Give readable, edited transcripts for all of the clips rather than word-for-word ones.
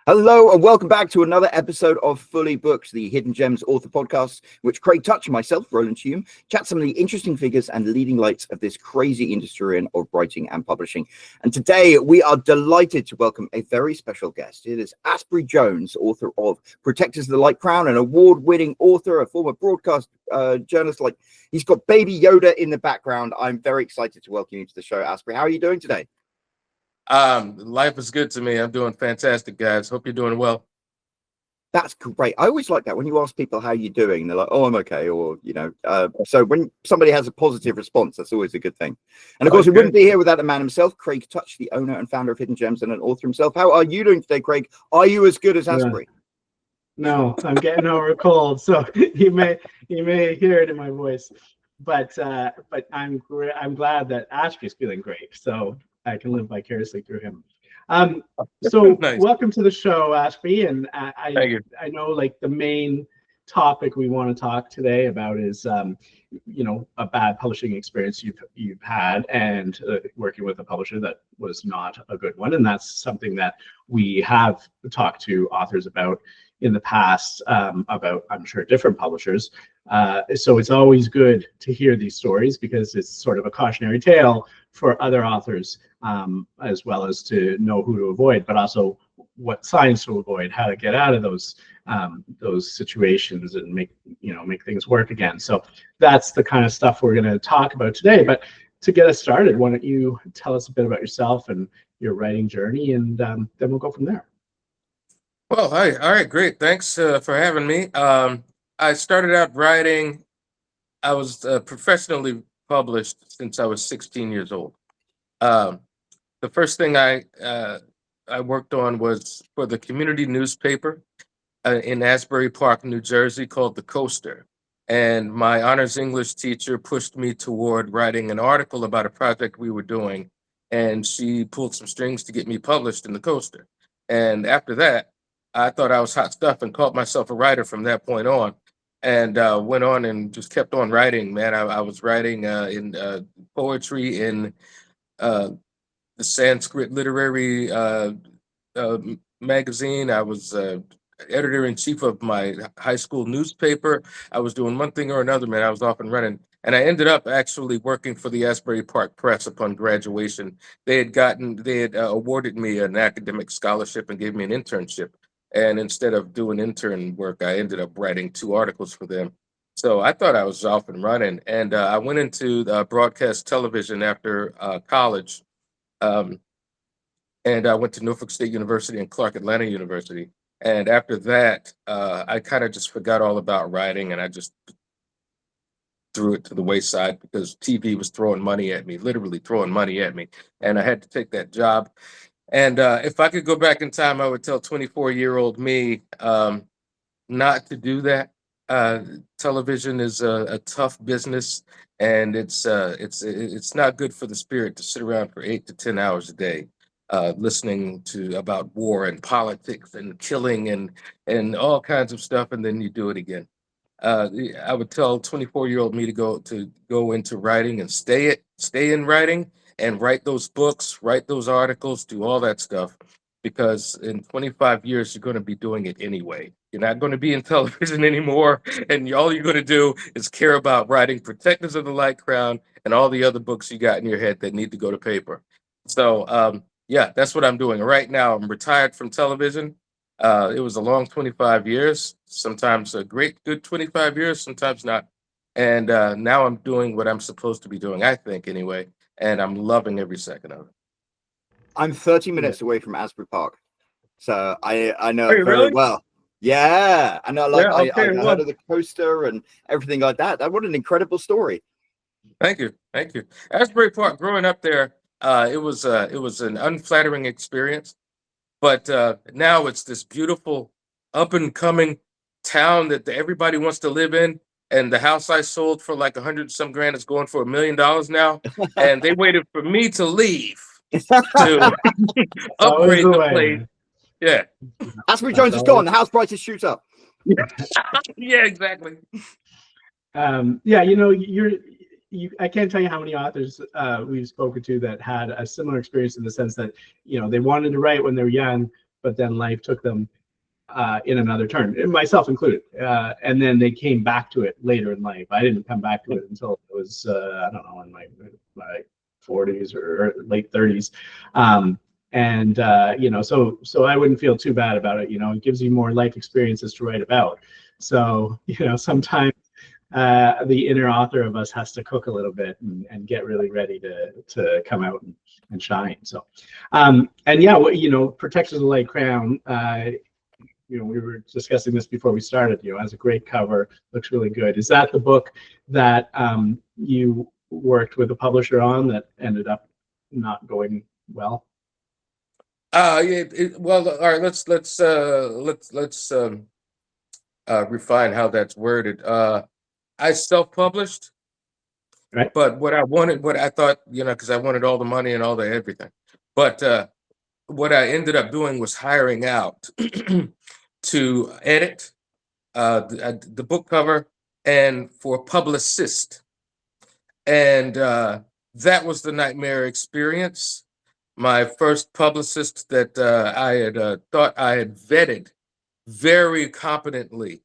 Hello and welcome back to another episode of Fully Booked, the Hidden Gems author podcast, which Craig Touch and myself, Roland Hume, chat some of the interesting figures and leading lights of this crazy industry of writing and publishing. And today we are delighted to welcome a very special guest. It is Aspry Jones, author of Protectors of the Light Crown, an award-winning author, a former broadcast journalist. Like, he's got Baby Yoda in the background. I'm very excited to welcome you to the show, Aspry. How are you doing today? Life is good to me. I'm doing fantastic, guys. Hope you're doing well. That's great. I always like that when you ask people how you're doing, they're like, oh, I'm okay. Or, so when somebody has a positive response, that's always a good thing. And of course, we wouldn't be here without the man himself, Craig Touch, the owner and founder of Hidden Gems and an author himself. How are you doing today, Craig? Are you as good as Aspry? No, I'm getting over a cold, so you may hear it in my voice. But I'm glad that Aspry's feeling great. So I can live vicariously through him. So nice. Welcome to the show, Aspry. And I know, like, the main topic we want to talk today about is, a bad publishing experience you've had and working with a publisher that was not a good one. And that's something that we have talked to authors about in the past, about, I'm sure, different publishers. So it's always good to hear these stories because it's sort of a cautionary tale for other authors, as well as to know who to avoid, but also what signs to avoid, how to get out of those situations and make things work again. So that's the kind of stuff we're going to talk about today. But to get us started, why don't you tell us a bit about yourself and your writing journey, and then we'll go from there. Well, hi. All right, great. Thanks for having me. I started out writing. I was professionally published since I was 16 years old. The first thing I worked on was for the community newspaper in Asbury Park, New Jersey, called The Coaster. And my honors English teacher pushed me toward writing an article about a project we were doing. And she pulled some strings to get me published in The Coaster. And after that, I thought I was hot stuff and called myself a writer from that point on, and went on and just kept on writing, man. I was writing in poetry in the Sanskrit literary magazine. I was editor-in-chief of my high school newspaper. I was doing one thing or another, man. I was off and running. And I ended up actually working for the Asbury Park Press upon graduation. They had awarded me an academic scholarship and gave me an internship. And instead of doing intern work, I ended up writing 2 articles for them. So I thought I was off and running. And I went into broadcast television after college. And I went to Norfolk State University and Clark Atlanta University. And after that, I kind of just forgot all about writing, and I just threw it to the wayside because TV was throwing money at me, literally throwing money at me. And I had to take that job. And if I could go back in time, I would tell 24-year-old me not to do that. Television is a tough business, and it's not good for the spirit to sit around for 8 to 10 hours a day, listening to about war and politics and killing and all kinds of stuff, and then you do it again. I would tell 24-year-old me to go into writing and stay in writing. And write those books, write those articles, do all that stuff, because in 25 years, you're going to be doing it anyway. You're not going to be in television anymore, and all you're going to do is care about writing Protectors of the Light Crown and all the other books you got in your head that need to go to paper. So, yeah, that's what I'm doing. Right now, I'm retired from television. It was a long 25 years, sometimes a good 25 years, sometimes not. And now I'm doing what I'm supposed to be doing, I think, anyway. And I'm loving every second of it. I'm 30 minutes away from Asbury Park, so I know it very well. Yeah, I know. Like, I heard of the Coaster and everything like that. What an incredible story. Thank you. Asbury Park, growing up there, it was an unflattering experience, but now it's this beautiful up and coming town that everybody wants to live in. And the house I sold for like $100-some grand is going for $1 million now. And they waited for me to leave to upgrade the place. Yeah. Aspry Jones is gone. The house prices shoot up. Yeah, exactly. I can't tell you how many authors we've spoken to that had a similar experience in the sense that, they wanted to write when they were young, but then life took them in another turn, myself included. And then they came back to it later in life. I didn't come back to it until it was, I don't know, in my 40s or late 30s. You know, so I wouldn't feel too bad about it. You know, it gives you more life experiences to write about. So, you know, sometimes the inner author of us has to cook a little bit and get really ready to come out and shine. So, and yeah, you know, Protectors of the Light Crown, you know, we were discussing this before we started, you know, has a great cover, looks really good. Is that the book that you worked with a publisher on that ended up not going well? Yeah, well, all right, let's refine how that's worded. I self-published, Right. but what I thought, you know, because I wanted all the money and all the everything. But what I ended up doing was hiring out to edit the book cover and for Publicist. And that was the nightmare experience. My first publicist that I had thought I had vetted very competently.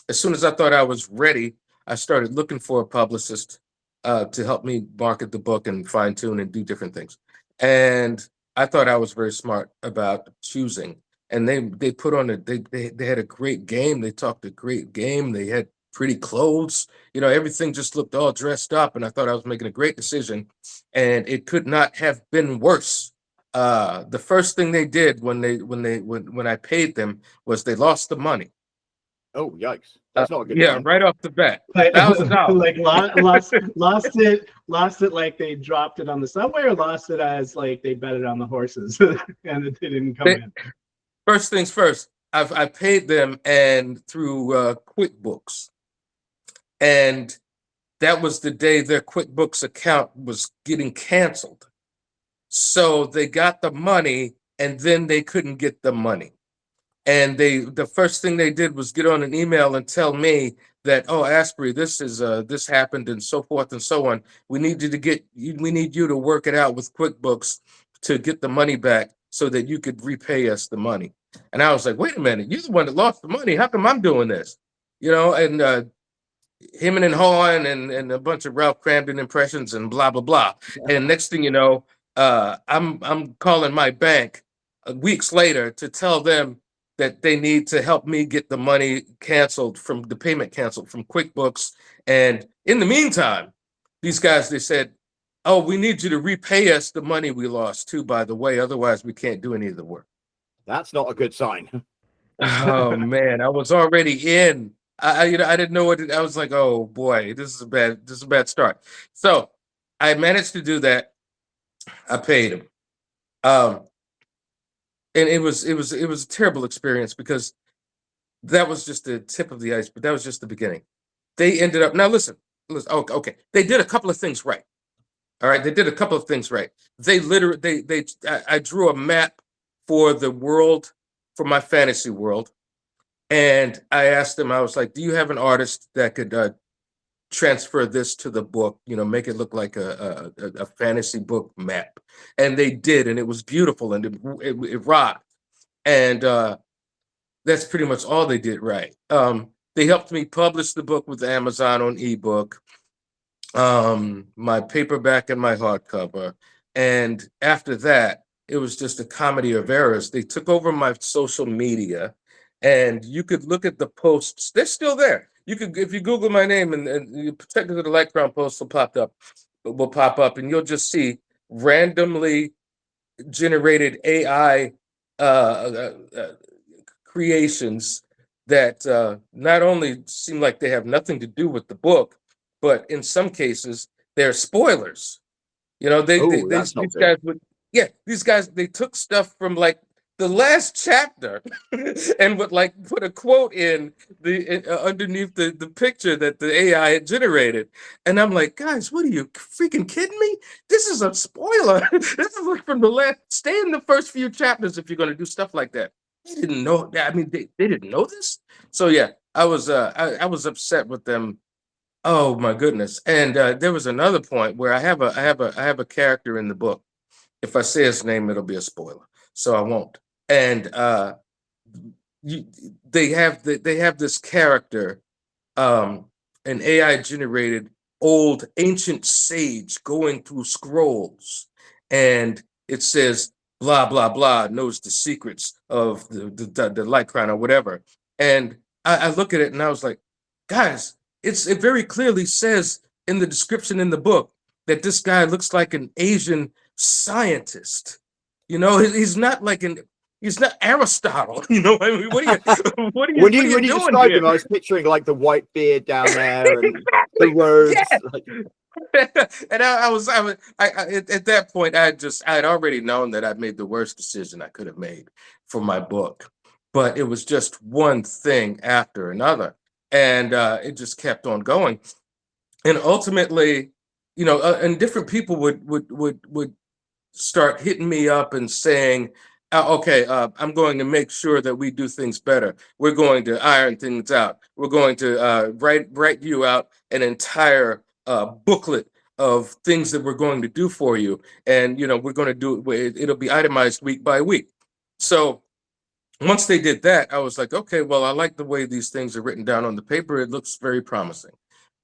As soon as I thought I was ready, I started looking for a publicist to help me market the book and fine tune and do different things. And I thought I was very smart about choosing. And they put on they had a great game. They talked a great game. They had pretty clothes. You know, everything just looked all dressed up. And I thought I was making a great decision. And it could not have been worse. The first thing they did when I paid them was they lost the money. Oh, yikes. That's not a good Yeah, sign. right off the bat. Like, $1,000. lost it like they dropped it on the subway, or lost it as like they bet it on the horses and it didn't come in? First things first, I paid them and through QuickBooks. And that was the day their QuickBooks account was getting canceled. So they got the money and then they couldn't get the money. And the first thing they did was get on an email and tell me that, oh, Aspry, this happened and so forth and so on. We need you to work it out with QuickBooks to get the money back so that you could repay us the money. And I was like, wait a minute, you're the one that lost the money. How come I'm doing this? You know, and him and Horn and a bunch of Ralph Cramden impressions and blah, blah, blah. And next thing you know, I'm calling my bank weeks later to tell them that they need to help me get the money canceled from the payment canceled from QuickBooks. And in the meantime, these guys, they said, oh, we need you to repay us the money we lost too, by the way, otherwise we can't do any of the work. That's not a good sign. Oh man, I was already in. I didn't know what I was like, oh boy, this is a bad start. So I managed to do that. I paid him. And it was a terrible experience because that was just the tip of the iceberg. That was just the beginning. They ended up, now listen, oh, okay. They did a couple of things right. All right, they did a couple of things right. They literally, I drew a map for the world, for my fantasy world. And I asked them, I was like, do you have an artist that could transfer this to the book, you know, make it look like a fantasy book map? And they did, and it was beautiful, and it rocked. And that's pretty much all they did right. They helped me publish the book with Amazon on ebook, my paperback and my hardcover. And after that, it was just a comedy of errors. They took over my social media, and you could look at the posts. They're still there. You could, if you Google my name and Protectors of the Light Crown posts will pop up, and you'll just see randomly generated AI creations that not only seem like they have nothing to do with the book, but in some cases they're spoilers. You know, these guys would, yeah, these guys, they took stuff from like the last chapter and would like put a quote in the underneath the picture that the AI had generated. And I'm like, guys, what are you freaking kidding me? This is a spoiler. This is like from the last, stay in the first few chapters if you're going to do stuff like that. They didn't know. I mean, they didn't know this. So yeah, I was upset with them. Oh my goodness. And there was another point where I have a character in the book. If I say his name, it'll be a spoiler. So I won't. and they have this character, an AI generated old ancient sage going through scrolls, and it says blah blah blah knows the secrets of the light crown or whatever. And I look at it and I was like, guys, it very clearly says in the description in the book that this guy looks like an Asian scientist. You know, he's not like he's not Aristotle. You know, I mean, what are you when you doing described here? him, I was picturing like the white beard down there and the words. Yeah. Like, And I was at that point, I had already known that I'd made the worst decision I could have made for my book, but it was just one thing after another, and it just kept on going. And ultimately, you know, and different people would start hitting me up and saying, okay, I'm going to make sure that we do things better. We're going to iron things out. We're going to write you out an entire booklet of things that we're going to do for you. And, you know, we're going to do it. It'll be itemized week by week. So once they did that, I was like, okay, well, I like the way these things are written down on the paper. It looks very promising.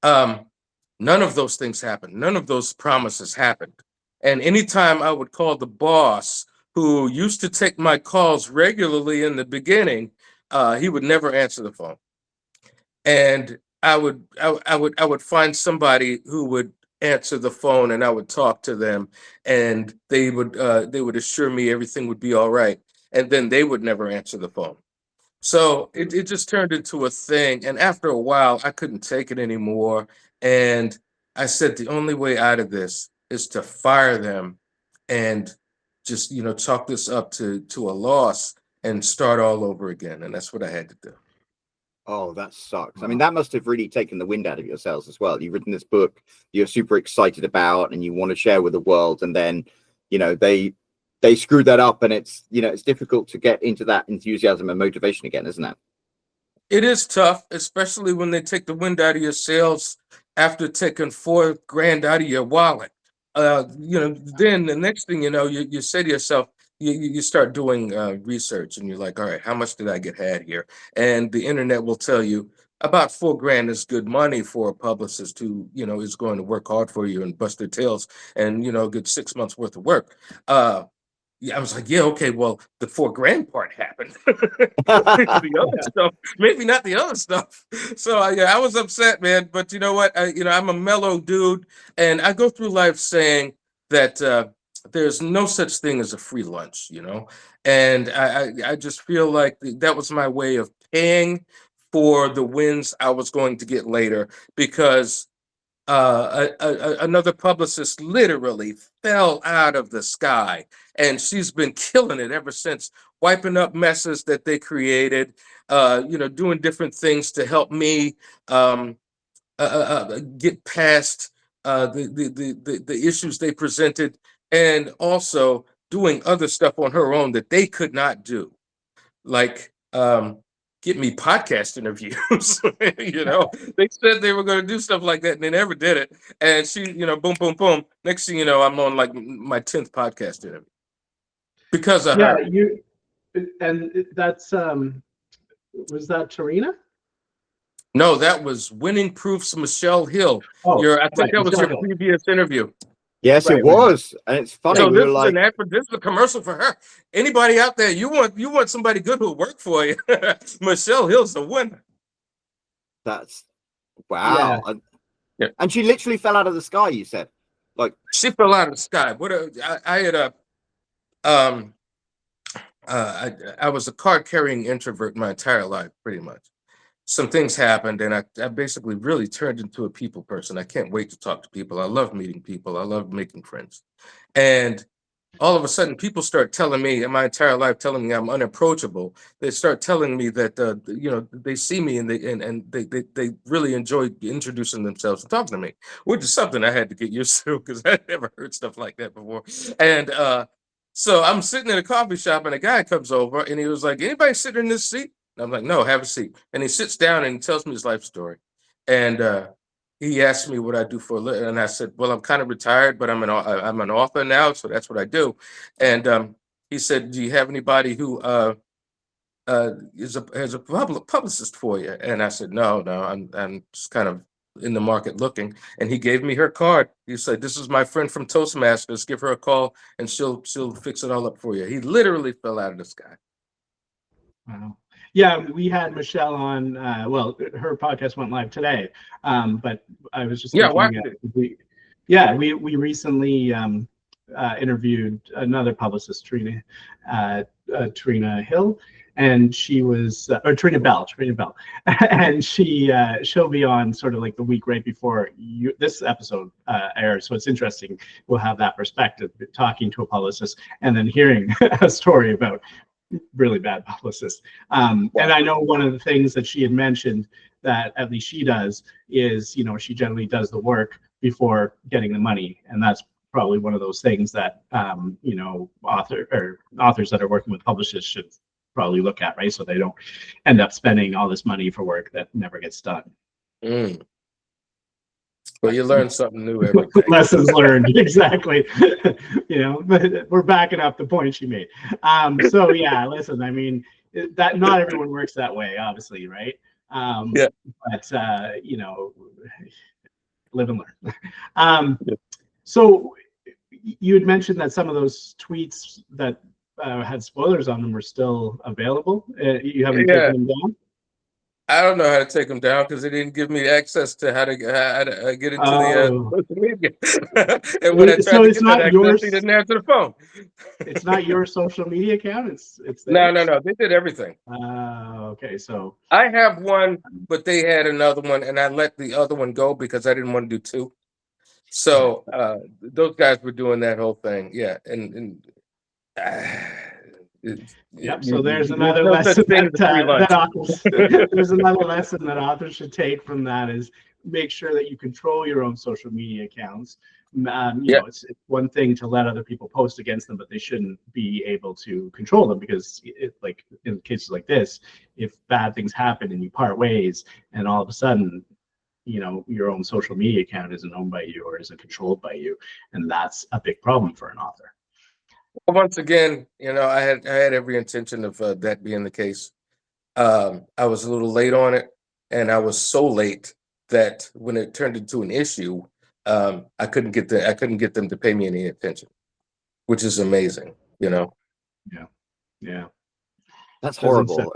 None of those things happened. None of those promises happened. And anytime I would call the boss, who used to take my calls regularly in the beginning, he would never answer the phone. And I would find somebody who would answer the phone, and I would talk to them, and they would assure me everything would be all right. And then they would never answer the phone. So it just turned into a thing. And after a while, I couldn't take it anymore. And I said, the only way out of this is to fire them and just, you know, chalk this up to a loss and start all over again. And that's what I had to do. oh, that sucks. I mean, that must have really taken the wind out of your sails as well. You've written this book you're super excited about and you want to share with the world, and then, you know, they screwed that up, and it's, you know, it's difficult to get into that enthusiasm and motivation again, isn't it? It is tough, especially when they take the wind out of your sails after taking $4,000 out of your wallet. You know, then the next thing you know, you say to yourself, you start doing research, and you're like, all right, how much did I get had here? And the internet will tell you about $4,000 is good money for a publicist who, you know, is going to work hard for you and bust their tails and, you know, get 6 months worth of work. Yeah, I was like, yeah, okay, well, the $4,000 part happened. The other stuff, maybe not the other stuff. So yeah, I was upset, man. But you know what? I'm a mellow dude, and I go through life saying that there's no such thing as a free lunch, you know. And I just feel like that was my way of paying for the wins I was going to get later, because another publicist literally fell out of the sky, and she's been killing it ever since, wiping up messes that they created, doing different things to help me get past the issues they presented, and also doing other stuff on her own that they could not do, like get me podcast interviews. You know, they said they were going to do stuff like that, and they never did it. And she, you know, boom, boom, boom. Next thing you know, I'm on like my 10th podcast interview because of her. And that's was that Tarina? No, that was Winning Proofs, Michelle Hill. I think that was your previous interview. Yes, it was, and it's funny. So this is a commercial for her. Anybody out there, you want somebody good who'll work for you? Michelle Hill's the winner. That's wow. Yeah. And she literally fell out of the sky. You said, like, she fell out of the sky. I was a card-carrying introvert my entire life, pretty much. Some things happened, and I basically really turned into a people person. I can't wait to talk to people. I love meeting people. I love making friends. And all of a sudden, people start telling me, in my entire life, telling me I'm unapproachable. They start telling me that they see me and they really enjoy introducing themselves and talking to me, which is something I had to get used to because I never heard stuff like that before. And so I'm sitting in a coffee shop, and a guy comes over, and he was like, "Anybody sitting in this seat?" I'm like, "No, have a seat." And he sits down and he tells me his life story. And he asked me what I do for a living. And I said, well, I'm kind of retired, but I'm an author now. So that's what I do. And He said, "Do you have anybody who has a publicist for you?" And I said, "No, I'm just kind of in the market looking." And he gave me her card. He said, "This is my friend from Toastmasters. Give her a call, and she'll fix it all up for you." He literally fell out of the sky. Wow. Yeah, we had Michelle on. Well, her podcast went live today, but I was just thinking, we recently interviewed another publicist, Trina Hill, and she was or Trina Bell, and she'll be on sort of like the week right before this episode airs. So it's interesting. We'll have that perspective, talking to a publicist and then hearing a story about really bad publicists. And I know one of the things that she had mentioned that at least she does is, she generally does the work before getting the money, and that's probably one of those things that authors that are working with publicists should probably look at, right? So they don't end up spending all this money for work that never gets done. Well, you learn something new every day. Lessons learned, exactly. But we're backing up the point she made. So yeah, listen, I mean, that not everyone works that way, obviously, right? But live and learn. So you had mentioned that some of those tweets that had spoilers on them were still available. You haven't taken them down? I don't know how to take them down because they didn't give me access to how to get into the social media. And when I tried to get that access, he didn't answer the phone. It's not your social media account. It's no. They did everything. Okay, so I have one, but they had another one, and I let the other one go because I didn't want to do two. So those guys were doing that whole thing, yeah, and. So there's another lesson that authors, there's another lesson that authors should take from that is make sure that you control your own social media accounts. It's one thing to let other people post against them, but they shouldn't be able to control them because, like in cases like this, if bad things happen and you part ways, and all of a sudden, your own social media account isn't owned by you or isn't controlled by you, and that's a big problem for an author. Once again, I had every intention of that being the case. I was a little late on it, and I was so late that when it turned into an issue, I couldn't get them to pay me any attention, which is amazing, Yeah. That's horrible.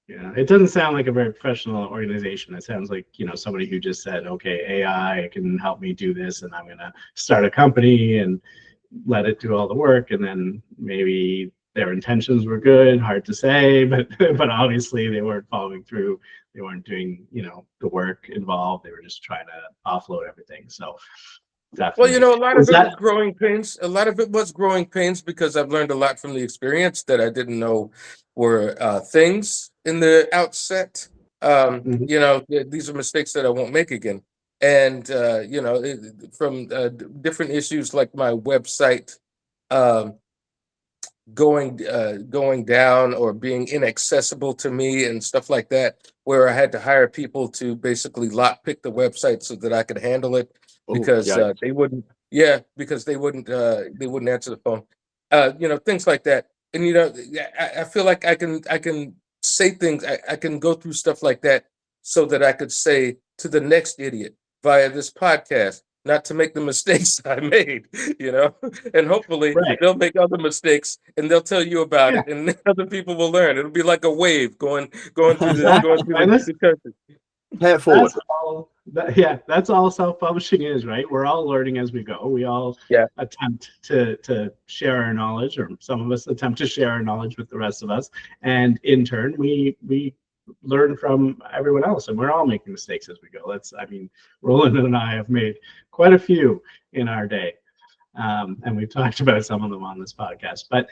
It doesn't sound like a very professional organization. It sounds like, somebody who just said, okay, AI can help me do this, and I'm going to start a company and let it do all the work, and then maybe their intentions were good, hard to say, but obviously they weren't following through. They weren't doing the work involved. They were just trying to offload everything. So definitely. Well, a lot of it was growing pains. A lot of it was growing pains because I've learned a lot from the experience that I didn't know were things in the outset. These are mistakes that I won't make again. And from different issues like my website going down or being inaccessible to me and stuff like that, where I had to hire people to basically lockpick the website so that I could handle it because they wouldn't answer the phone. Things like that. And I feel like I can say things. I can go through stuff like that so that I could say to the next idiot via this podcast, not to make the mistakes I made, and hopefully they'll make other mistakes and they'll tell you about it, and other people will learn. It'll be like a wave going through the country. Pay it forward. That's all self-publishing is, right? We're all learning as we go. We all attempt to share our knowledge, or some of us attempt to share our knowledge with the rest of us, and in turn, we learn from everyone else, and we're all making mistakes as we go. Roland and I have made quite a few in our day, and we've talked about some of them on this podcast. But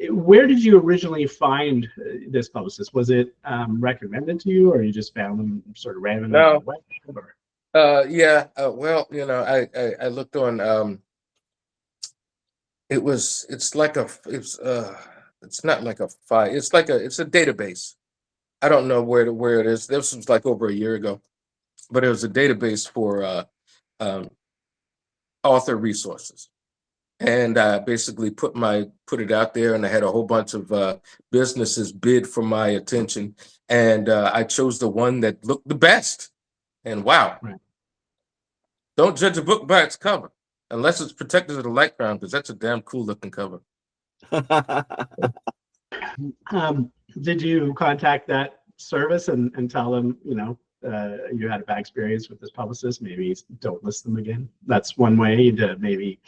where did you originally find this publicist? Was it recommended to you, or you just found them sort of randomly on the web? I looked on. It's not like a file. It's a database. I don't know where it is. This was like over a year ago, but it was a database for author resources. and I basically put it out there, and I had a whole bunch of businesses bid for my attention, and I chose the one that looked the best. And wow, Right. Don't judge a book by its cover unless it's protected of the light ground, because that's a damn cool looking cover. Did you contact that service and tell them, you had a bad experience with this publicist? Maybe don't list them again. That's one way to maybe,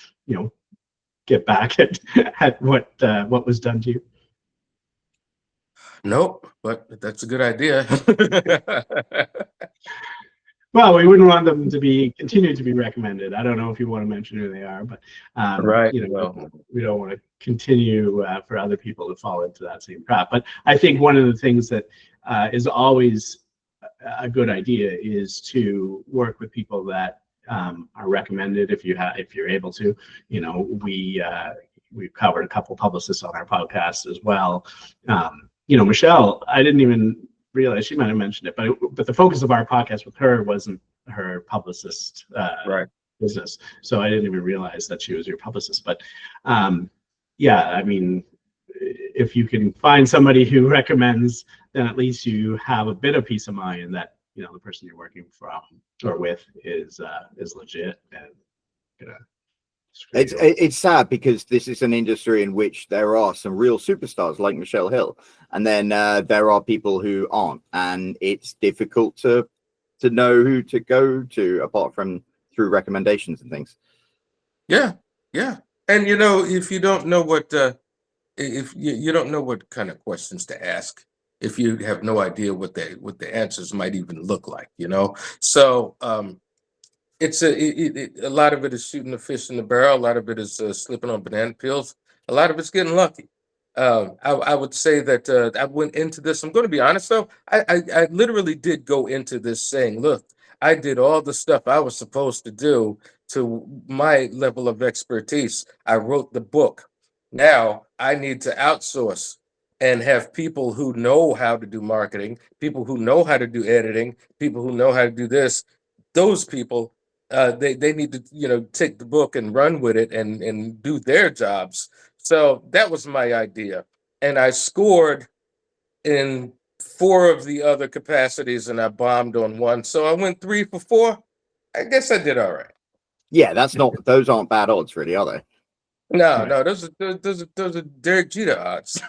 get back at what was done to you. Nope, but that's a good idea. Well, we wouldn't want them to continue to be recommended. I don't know if you want to mention who they are, but right. We don't want to continue for other people to fall into that same trap. But I think one of the things that is always a good idea is to work with people that are recommended if you're able to. We've covered a couple publicists on our podcast as well. Michelle, I didn't even realize, she might have mentioned it, but the focus of our podcast with her wasn't her publicist business. So I didn't even realize that she was your publicist. But if you can find somebody who recommends, then at least you have a bit of peace of mind that the person you're working from or with is legit and It's sad because this is an industry in which there are some real superstars like Michelle Hill, and then there are people who aren't, and it's difficult to know who to go to apart from through recommendations and things. Yeah. And if you don't know what if you don't know what kind of questions to ask, if you have no idea what the answers might even look like, so it's a lot of it is shooting the fish in the barrel. A lot of it is slipping on banana peels. A lot of it's getting lucky. I would say that I went into this. I'm going to be honest, though. I literally did go into this saying, look, I did all the stuff I was supposed to do to my level of expertise. I wrote the book. Now I need to outsource and have people who know how to do marketing, people who know how to do editing, people who know how to do this. Those people. They need to take the book and run with it and do their jobs. So that was my idea, and I scored in 4 of the other capacities, and I bombed on 1. So I went 3 for 4. I guess I did all right. Yeah, those aren't bad odds, really, are they? No, those are Derek Jeter odds.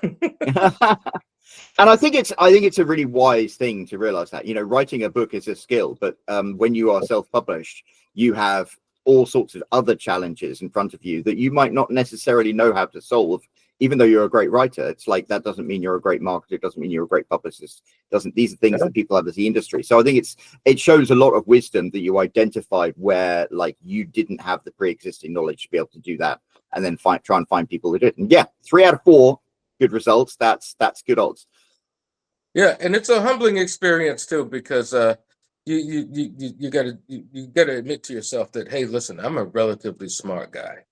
And I think it's a really wise thing to realize that writing a book is a skill, but when you are self-published, you have all sorts of other challenges in front of you that you might not necessarily know how to solve. Even though you're a great writer, it's like that doesn't mean you're a great marketer. It doesn't mean you're a great publicist. These are things that people have as the industry. So I think it shows a lot of wisdom that you identified where you didn't have the pre-existing knowledge to be able to do that, and then try and find people who did. And yeah, 3 out of 4 good results. That's good odds. Yeah, and it's a humbling experience too, because you gotta admit to yourself that, hey, listen, I'm a relatively smart guy.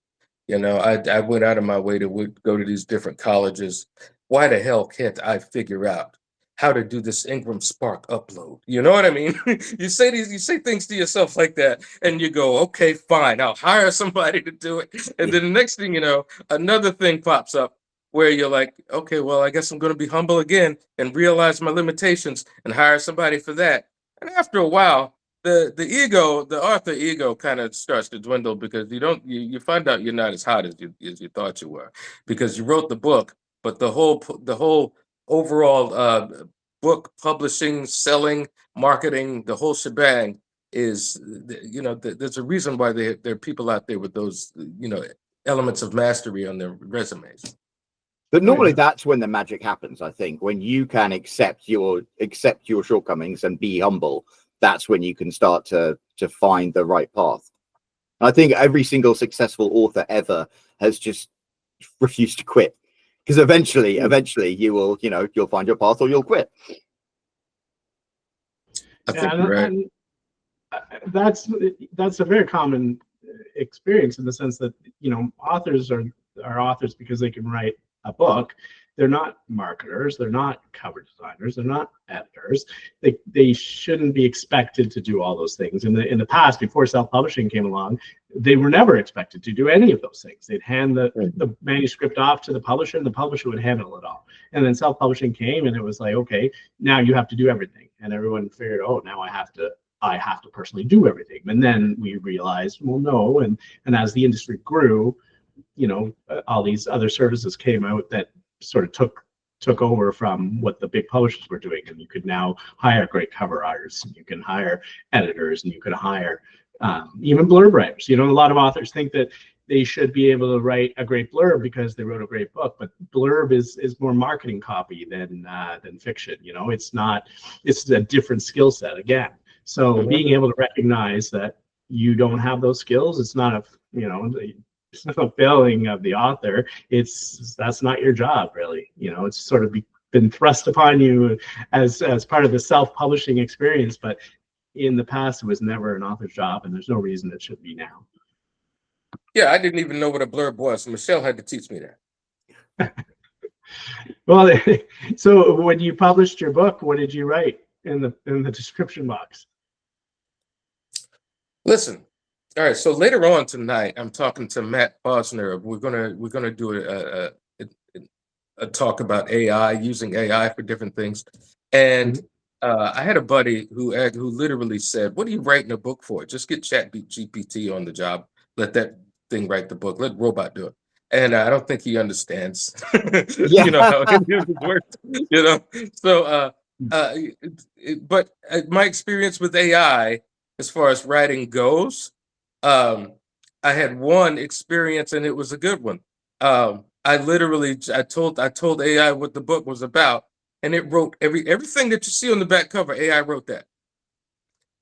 I went out of my way to go to these different colleges. Why the hell can't I figure out how to do this Ingram Spark upload? You know what I mean? You say things to yourself like that, and you go, okay, fine, I'll hire somebody to do it. And then the next thing you know, another thing pops up where you're like, okay, well, I guess I'm going to be humble again and realize my limitations and hire somebody for that. And after a while, the author ego kind of starts to dwindle, because you find out you're not as hot as you thought you were, because you wrote the book, but the whole overall book publishing, selling, marketing, the whole shebang is, there's a reason why there are people out there with those elements of mastery on their resumes. But normally that's when the magic happens, I think, when you can accept your shortcomings and be humble. That's when you can start to find the right path. I think every single successful author ever has just refused to quit, because eventually you will, you'll find your path or you'll quit. I think you're right. And that's a very common experience, in the sense that authors are authors because they can write a book. They're not marketers. They're not cover designers. They're not editors. They shouldn't be expected to do all those things. In the past, before self-publishing came along, they were never expected to do any of those things. They'd hand the manuscript off to the publisher, and the publisher would handle it all. And then self-publishing came, and it was like, okay, now you have to do everything. And everyone figured, oh, now I have to personally do everything. And then we realized, well, no. And as the industry grew, all these other services came out that sort of took over from what the big publishers were doing. And you could now hire great cover artists, and you can hire editors, and you could hire even blurb writers. A lot of authors think that they should be able to write a great blurb because they wrote a great book, but blurb is more marketing copy than fiction. It's a different skill set again. So being able to recognize that you don't have those skills, it's not a failing of the author. That's not your job, really. It's sort of been thrust upon you as part of the self-publishing experience, but in the past it was never an author's job, and there's no reason it should be now. Yeah, I didn't even know what a blurb was. Michelle had to teach me that. Well, so when you published your book, what did you write in the description box? Listen, all right. So later on tonight, I'm talking to Matt Posner. We're gonna do a talk about AI, using AI for different things. And I had a buddy who literally said, "What are you writing a book for? Just get ChatGPT on the job. Let that thing write the book. Let robot do it." And I don't think he understands, how it works. So, but my experience with AI, as far as writing goes, I had one experience, and it was a good one. I told AI what the book was about, and it wrote everything that you see on the back cover. AI wrote that.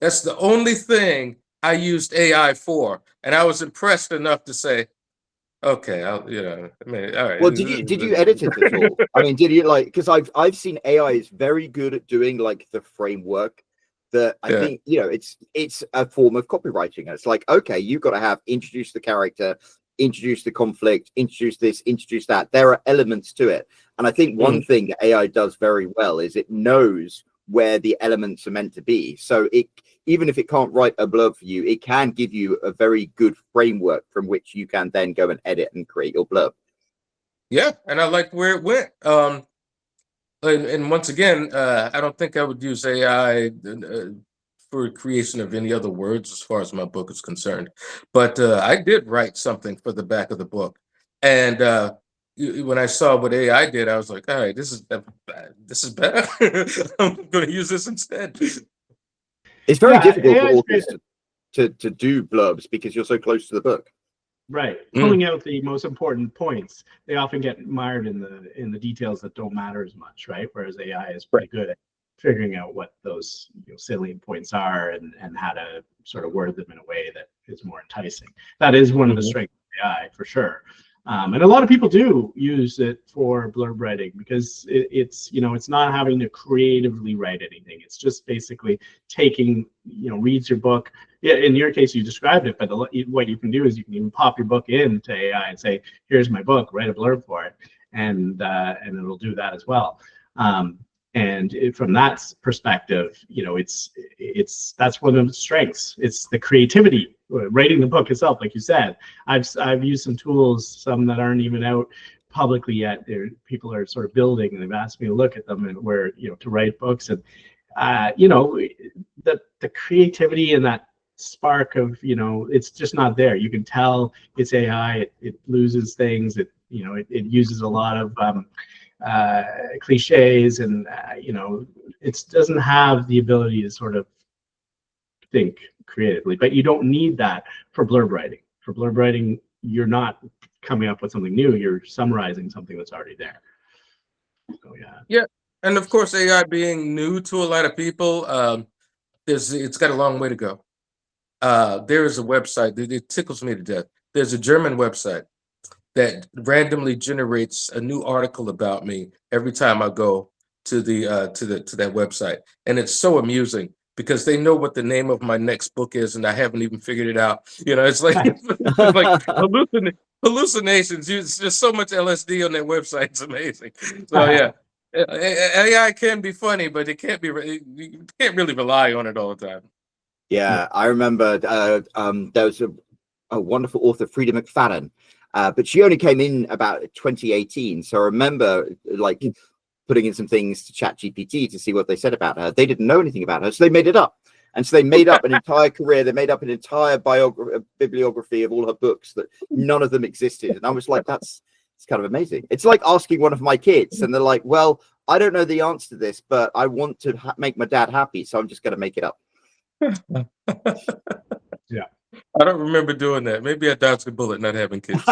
That's the only thing I used AI for, and I was impressed enough to say, okay, all right. Well, did you edit it at all? I mean, did you because I've seen AI is very good at doing the framework that I think, it's a form of copywriting. It's like, okay, you've got to introduce the character, introduce the conflict, introduce this, introduce that. There are elements to it. And I think one thing that AI does very well is it knows where the elements are meant to be. So even if it can't write a blurb for you, it can give you a very good framework from which you can then go and edit and create your blurb. Yeah, and I liked where it went. And once again, I don't think I would use AI for creation of any other words as far as my book is concerned. But I did write something for the back of the book. And when I saw what AI did, I was like, all right, this is better. I'm going to use this instead. It's very difficult for authors to do blurbs because you're so close to the book. Right, pulling out the most important points. They often get mired in the details that don't matter as much, right? Whereas AI is pretty good at figuring out what those salient points are and how to sort of word them in a way that is more enticing. That is one of the strengths of AI for sure. And a lot of people do use it for blurb writing because it's not having to creatively write anything. It's just basically taking, reads your book. Yeah, in your case, you described it, but what you can do is you can even pop your book into AI and say, "Here's my book, write a blurb for it," and it'll do that as well. From that perspective, that's one of the strengths. It's the creativity. Writing the book itself, like you said, I've used some tools, some that aren't even out publicly yet. People are sort of building, and they've asked me to look at them and where to write books, and the creativity and that spark of it's just not there. You can tell it's AI. It loses things. It uses a lot of cliches, and it doesn't have the ability to sort of think creatively. But you don't need that for blurb writing. For blurb writing, you're not coming up with something new. You're summarizing something that's already there. So yeah, and of course, AI being new to a lot of people, it's got a long way to go. There is a website that it tickles me to death. There's a German website that randomly generates a new article about me every time I go to that website, and it's so amusing. because they know what the name of my next book is, and I haven't even figured it out. It's like it's like hallucinations. It's just so much LSD on that website. It's amazing. So yeah, AI can be funny, but it can't be. You can't really rely on it all the time. Yeah, I remember there was a wonderful author, Frida McFadden, but she only came in about 2018. So I remember like putting in some things to ChatGPT to see what they said about her. They didn't know anything about her, so they made it up. And so they made up an entire career. They made up an entire bibliography of all her books that none of them existed. And I was like, it's kind of amazing. It's like asking one of my kids, and they're like, well, I don't know the answer to this, but I want to make my dad happy, so I'm just going to make it up. Yeah. I don't remember doing that. Maybe I dodged a bullet not having kids.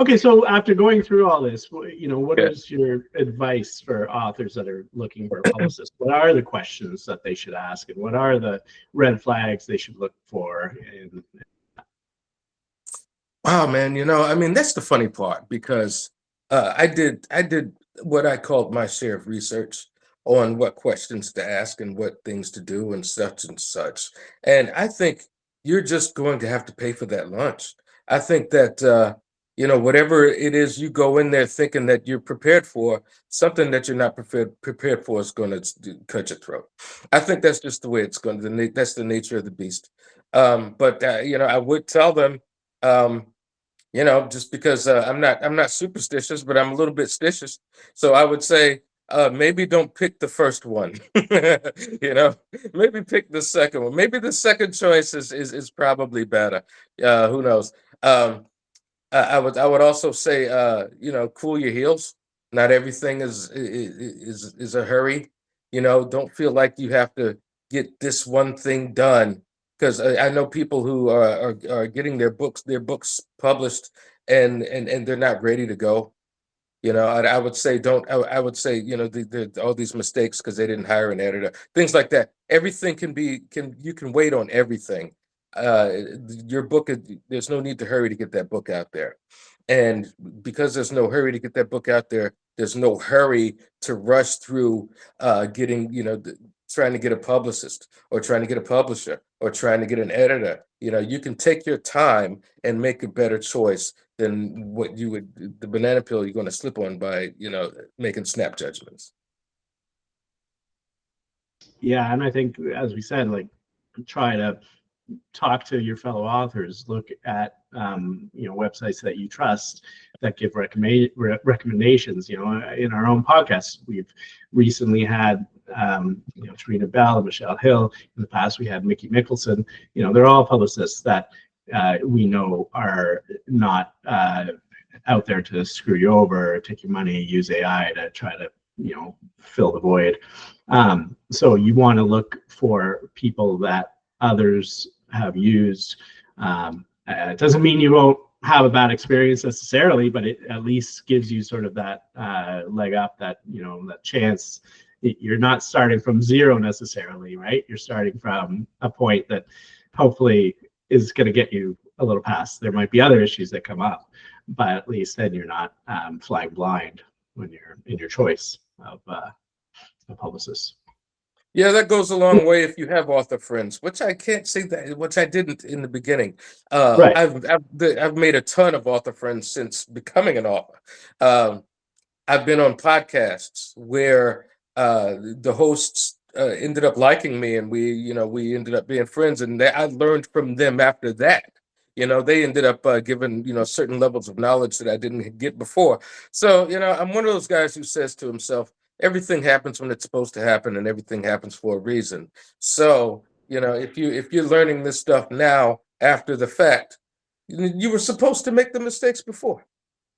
Okay, so after going through all this, what is your advice for authors that are looking for a publicist? What are the questions that they should ask, and what are the red flags they should look for? Wow, man, I mean, that's the funny part, because I did what I called my share of research on what questions to ask and what things to do and such and such. And I think you're just going to have to pay for that lunch. I think that, whatever it is you go in there thinking that you're prepared for, something that you're not prepared for is going to cut your throat. I think that's just the way it's going to, that's the nature of the beast. But I would tell them, just because I'm not superstitious, but I'm a little bit stitious. So I would say, maybe don't pick the first one. Maybe pick the second one. Maybe the second choice is probably better. Who knows? I would also say, cool your heels. Not everything is a hurry. Don't feel like you have to get this one thing done, because I know people who are getting their books published and they're not ready to go. I would say I would say, all these mistakes because they didn't hire an editor, things like that. Everything you can wait on everything. Your book, there's no need to hurry to get that book out there. And because there's no hurry to get that book out there, there's no hurry to rush through getting, trying to get a publicist or trying to get a publisher or trying to get an editor. You can take your time and make a better choice than what the banana peel you're going to slip on by, making snap judgments. Yeah, and I think, as we said, like, try to talk to your fellow authors, look at websites that you trust that give recommendations. In our own podcast, we've recently had Trina Bell and Michelle Hill. In the past, we had Mickey Mickelson. They're all publicists that we know are not out there to screw you over, take your money, use AI to try to fill the void. So you want to look for people that others have used. It doesn't mean you won't have a bad experience necessarily, but it at least gives you sort of that leg up, that that chance. You're not starting from zero necessarily, right? You're starting from a point that hopefully is going to get you a little past. There might be other issues that come up, but at least then you're not flying blind when you're in your choice of a publicist. Yeah, that goes a long way if you have author friends, which I can't say that, which I didn't in the beginning. Right. I've made a ton of author friends since becoming an author. I've been on podcasts where the hosts ended up liking me, and we ended up being friends, and I learned from them after that. They ended up giving certain levels of knowledge that I didn't get before. So I'm one of those guys who says to himself, everything happens when it's supposed to happen, and everything happens for a reason. So, if you're learning this stuff now after the fact, you were supposed to make the mistakes before.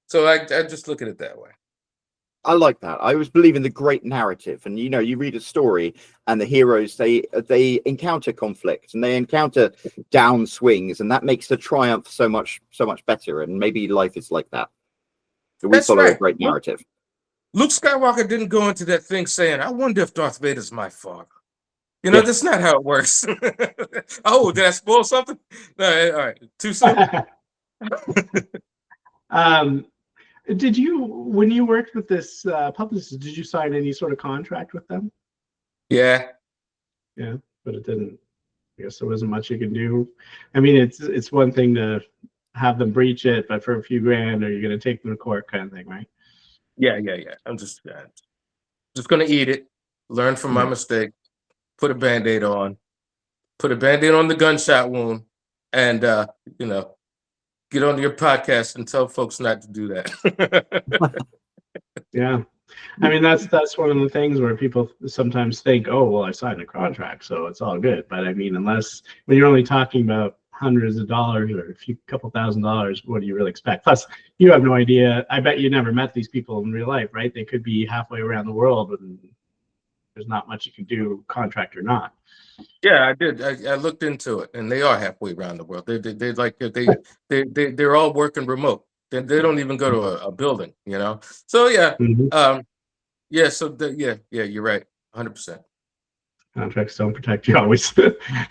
So I just look at it that way. I like that. I always believe in the great narrative, and you read a story, and the heroes they encounter conflict and they encounter downswings, and that makes the triumph so much better. And maybe life is like that. So we follow a great narrative. Luke Skywalker didn't go into that thing saying, I wonder if Darth Vader's my father. That's not how it works. Oh, did I spoil something? No, all right, too soon. Did you, when you worked with this publicist, did you sign any sort of contract with them? Yeah. Yeah, but it didn't. I guess there wasn't much you can do. I mean, it's one thing to have them breach it, but for a few grand, are you going to take them to court, kind of thing, right? Yeah. I'm just gonna eat it, learn from my mistake, put a Band-Aid on, put a Band-Aid on the gunshot wound, and get on your podcast and tell folks not to do that. Yeah. I mean, that's one of the things where people sometimes think, oh, well, I signed a contract, so it's all good. But I mean, unless when you're only talking about hundreds of dollars or a couple $1,000s, what do you really expect? Plus, you have no idea. I bet you never met these people in real life, right? They could be halfway around the world, and there's not much you can do, contract or not. Yeah, I did. I looked into it, and they are halfway around the world. They're all working remote. They don't even go to a building, So yeah, yeah. So you're right, 100%. Contracts don't protect you always.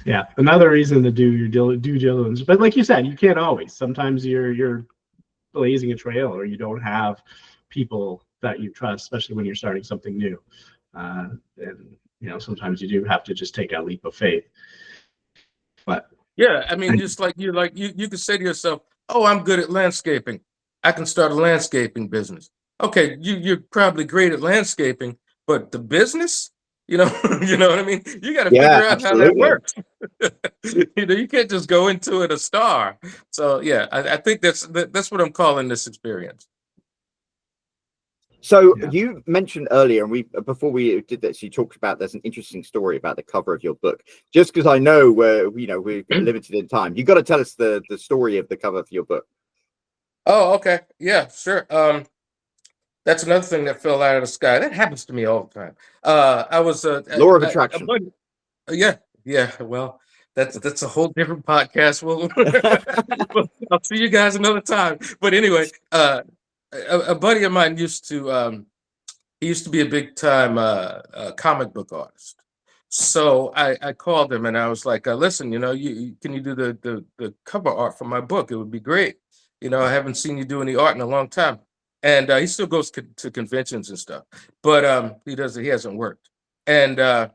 Yeah, another reason to do your due diligence. But like you said, you can't always. Sometimes you're blazing a trail, or you don't have people that you trust, especially when you're starting something new. And sometimes you do have to just take a leap of faith. But yeah, I mean, just like you could say to yourself, "Oh, I'm good at landscaping. I can start a landscaping business." Okay, you're probably great at landscaping, but the business, you know what I mean? You got to figure out how that works. You can't just go into it a star. So yeah, I think that's what I'm calling this experience. So you mentioned earlier, and before we did this, you talked about there's an interesting story about the cover of your book. Just because I know we're limited in time, you got to tell us the story of the cover of your book. Oh, okay, yeah, sure. That's another thing that fell out of the sky. That happens to me all the time. I was law of attraction. Yeah. Well, that's a whole different podcast. I'll see you guys another time. But anyway, a buddy of mine used to be a big time comic book artist. So I called him and I was like, listen, can you do the cover art for my book? It would be great. I haven't seen you do any art in a long time. And he still goes to conventions and stuff, but he hasn't worked. And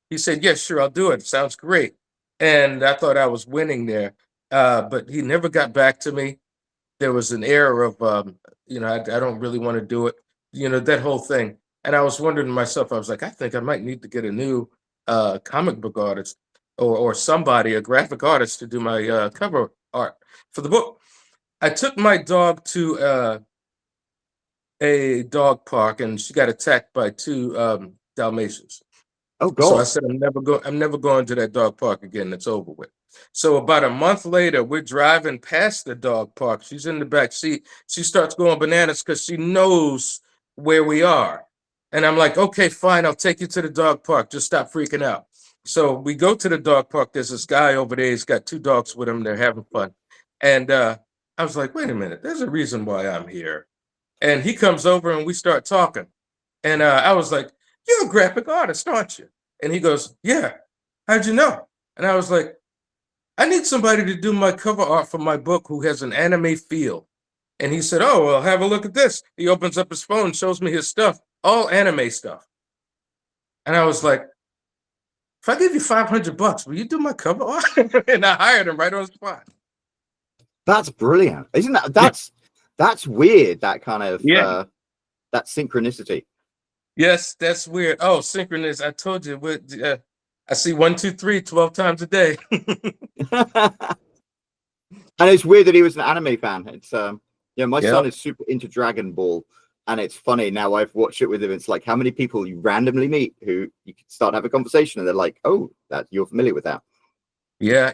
he said, yeah, sure, I'll do it. Sounds great. And I thought I was winning there, but he never got back to me. There was an error of, I don't really want to do it, that whole thing. And I was wondering to myself, I was like, I think I might need to get a new comic book artist or somebody, a graphic artist, to do my cover art for the book. I took my dog to a dog park, and she got attacked by two Dalmatians. Oh God! So I said, I'm never going to that dog park again. It's over with. So about a month later, we're driving past the dog park. She's in the back seat. She starts going bananas because she knows where we are. And I'm like, okay, fine, I'll take you to the dog park. Just stop freaking out. So we go to the dog park. There's this guy over there. He's got two dogs with him. They're having fun. And I was like, wait a minute, there's a reason why I'm here. And he comes over and we start talking. And I was like, you're a graphic artist, aren't you? And he goes, yeah. How'd you know? And I was like, I need somebody to do my cover art for my book who has an anime feel. And he said, oh, well, have a look at this. He opens up his phone, shows me his stuff, all anime stuff. And I was like, if I give you $500, will you do my cover art? And I hired him right on the spot. That's brilliant. Isn't that? That's weird. That kind of that synchronicity. Yes, that's weird. Oh, synchronous. I told you. I see 1, 2, 3 12 times a day. And it's weird that he was an anime fan. It's my son is super into Dragon Ball, and it's funny now. I've watched it with him. It's like how many people you randomly meet who you can start to have a conversation, and they're like, "Oh, that you're familiar with that." Yeah.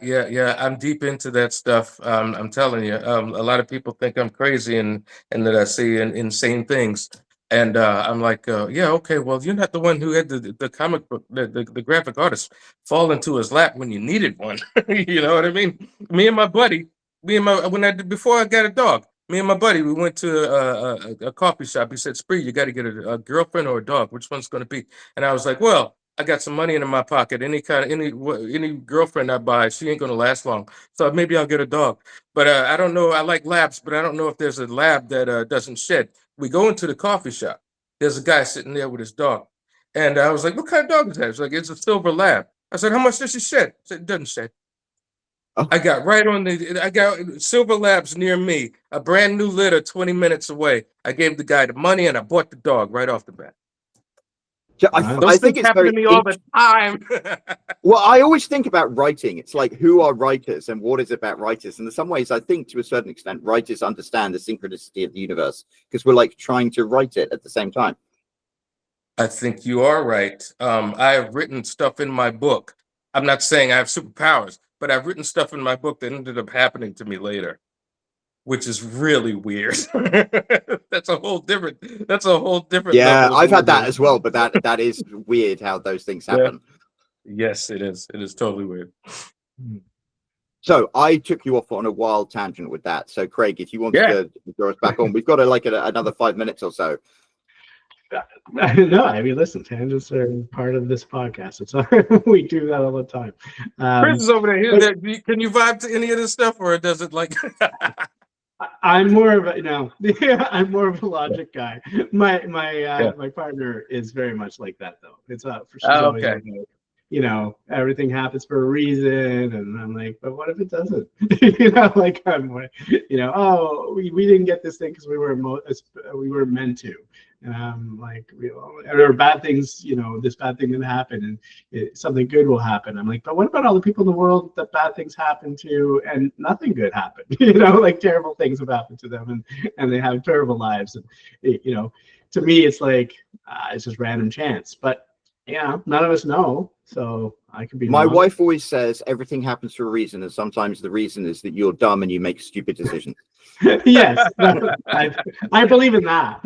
I'm deep into that stuff. I'm telling you, a lot of people think I'm crazy and that I see insane things. And I'm like, okay, well, you're not the one who had the comic book, the graphic artist fall into his lap when you needed one. You know what I mean? Me and my buddy, before I got a dog, me and my buddy, we went to a coffee shop. He said, Spree, you got to get a girlfriend or a dog. Which one's going to be? And I was like, well, I got some money in my pocket. Any girlfriend I buy, she ain't gonna last long. So maybe I'll get a dog. But I don't know. I like labs, but I don't know if there's a lab that doesn't shed. We go into the coffee shop. There's a guy sitting there with his dog, and I was like, "What kind of dog is that?" He's like, "It's a silver lab." I said, "How much does she shed?" I said, "It doesn't shed." Oh. I got Silver Labs near me, a brand new litter 20 minutes away. I gave the guy the money and I bought the dog right off the bat. I think it's happen very to me all the time. Well, I always think about writing. It's like, who are writers and what is it about writers? And in some ways, I think to a certain extent, writers understand the synchronicity of the universe because we're like trying to write it at the same time. I think you are right. I have written stuff in my book. I'm not saying I have superpowers, but I've written stuff in my book that ended up happening to me later, which is really weird. That's a whole different. Yeah, level of I've had that weird. as well, but that is weird how those things happen. Yes, it is. It is totally weird. So I took you off on a wild tangent with that. So Craig, if you want to throw us back on, we've got another 5 minutes or so. No, I mean, listen, tangents are part of this podcast. It's we do that all the time. Chris is over there. Can you vibe to any of this stuff, or does it like? I'm more of a I'm more of a logic guy. My partner is very much like that, though. It's for sure. Always like, everything happens for a reason, and I'm like, but what if it doesn't? Like we didn't get this thing because we were meant to. And I'm like, there are bad things, this bad thing didn't happen and something good will happen. I'm like, but what about all the people in the world that bad things happen to and nothing good happened? Like terrible things have happened to them and they have terrible lives. And, to me, it's like, it's just random chance. But yeah, none of us know. So I could be My wrong. wife always says everything happens for a reason. And sometimes the reason is that you're dumb and you make stupid decisions. Yes, I believe in that.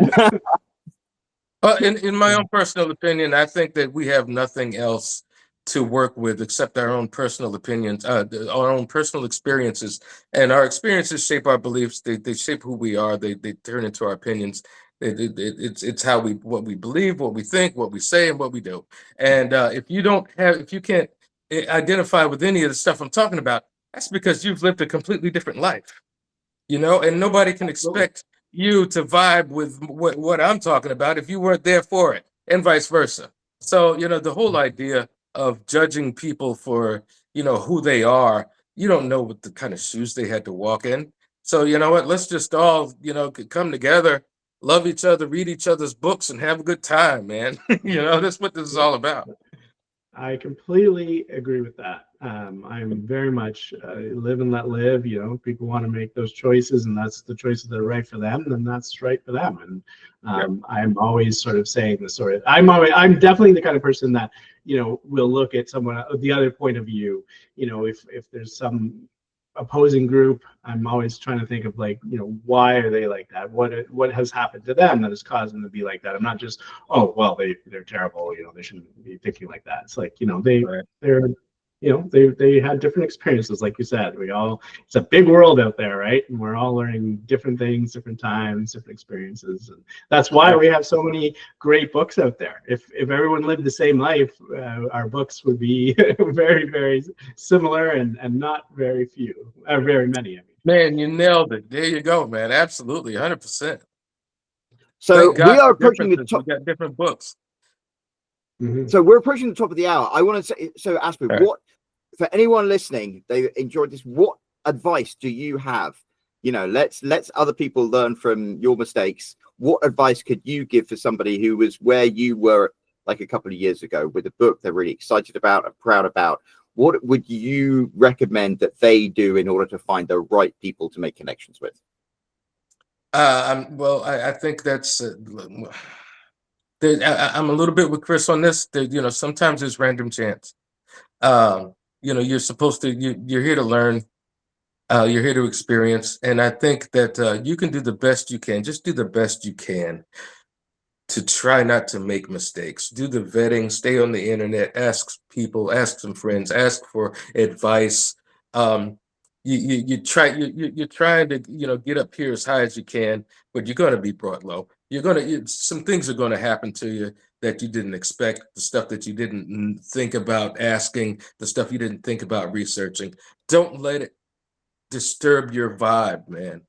In my own personal opinion, I think that we have nothing else to work with except our own personal opinions, our own personal experiences, and our experiences shape our beliefs. They shape who we are. They turn into our opinions. It's what we believe, what we think, what we say, and what we do. And if you can't identify with any of the stuff I'm talking about, that's because you've lived a completely different life, and nobody can expect you to vibe with what I'm talking about if you weren't there for it, and vice versa. So, the whole idea of judging people for, who they are, you don't know what the kind of shoes they had to walk in. So, you know what, let's just all, come together, love each other, read each other's books, and have a good time, man. That's what this is all about. I completely agree with that. I'm very much live and let live. People want to make those choices, and that's the choices that are right for them, then that's right for them. And I'm always sort of saying the sort of I'm definitely the kind of person that will look at someone the other point of view. If there's some opposing group, I'm always trying to think of why are they like that? What has happened to them that has caused them to be like that? I'm not just, oh well, they're terrible, they shouldn't be thinking like that. It's like they had different experiences, like you said. It's a big world out there, right? And we're all learning different things, different times, different experiences, and that's why we have so many great books out there. If everyone lived the same life, our books would be very, very similar and not very few, or very many. Man, you nailed it. There you go, man. Absolutely, 100%. So we are approaching the top. We got different books. Mm-hmm. So we're approaching the top of the hour. I want to say, so Aspry, Right. What for anyone listening, they enjoyed this. What advice do you have? Let's other people learn from your mistakes. What advice could you give for somebody who was where you were like a couple of years ago with a book they're really excited about and proud about? What would you recommend that they do in order to find the right people to make connections with? I think that's. I'm a little bit with Chris on this. Sometimes it's random chance. You're supposed to. You're here to learn. You're here to experience, and I think that you can do the best you can. Just do the best you can to try not to make mistakes. Do the vetting. Stay on the internet. Ask people. Ask some friends. Ask for advice. You're trying to get up here as high as you can, but you're going to be brought low. Some things are going to happen to you that you didn't expect, the stuff that you didn't think about asking, the stuff you didn't think about researching. Don't let it disturb your vibe, man.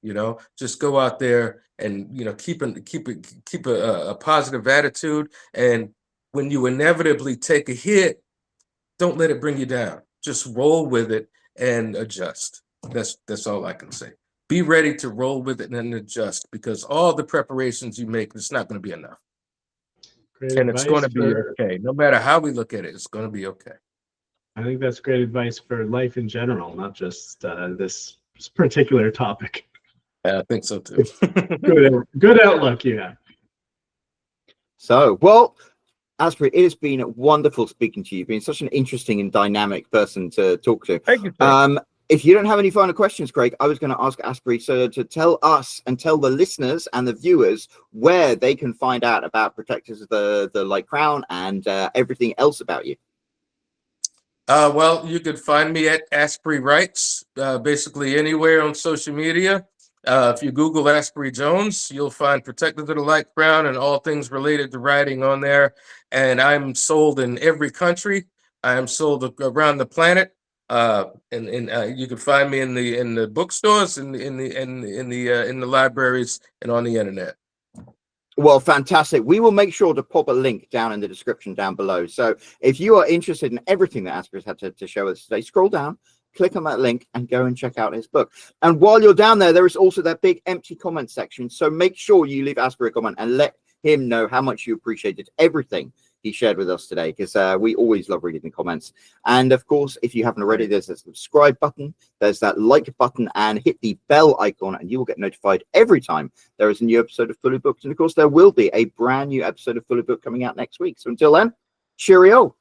Just go out there and keep a positive attitude. And when you inevitably take a hit, don't let it bring you down. Just roll with it and adjust. That's all I can say. Be ready to roll with it and adjust, because all the preparations you make, it's not going to be enough. And it's going to be okay. No matter how we look at it, it's going to be okay. I think that's great advice for life in general, not just this particular topic. Yeah, I think so too. Good outlook, yeah. So, well, Aspry, it has been wonderful speaking to you. You've been such an interesting and dynamic person to talk to. Thank you. If you don't have any final questions, Craig, I was going to ask Aspry to tell us and tell the listeners and the viewers where they can find out about Protectors of the Light Crown and everything else about you. Well, you could find me at Aspry Writes, basically anywhere on social media. If you Google Aspry Jones, you'll find Protectors of the Light Crown and all things related to writing on there. And I'm sold in every country. I am sold around the planet. And you can find me in the bookstores, in the libraries, and on the internet. Well, fantastic. We will make sure to pop a link down in the description down below. So if you are interested in everything that Aspry's had to show us today, scroll down, click on that link, and go and check out his book. And while you're down there, there is also that big empty comment section. So make sure you leave Aspry a comment and let him know how much you appreciated everything he shared with us today, because we always love reading the comments. And of course, if you haven't already, there's a subscribe button, there's that like button, and hit the bell icon, and you will get notified every time there is a new episode of Fully Booked. And of course, there will be a brand new episode of Fully Booked coming out next week. So until then, cheerio.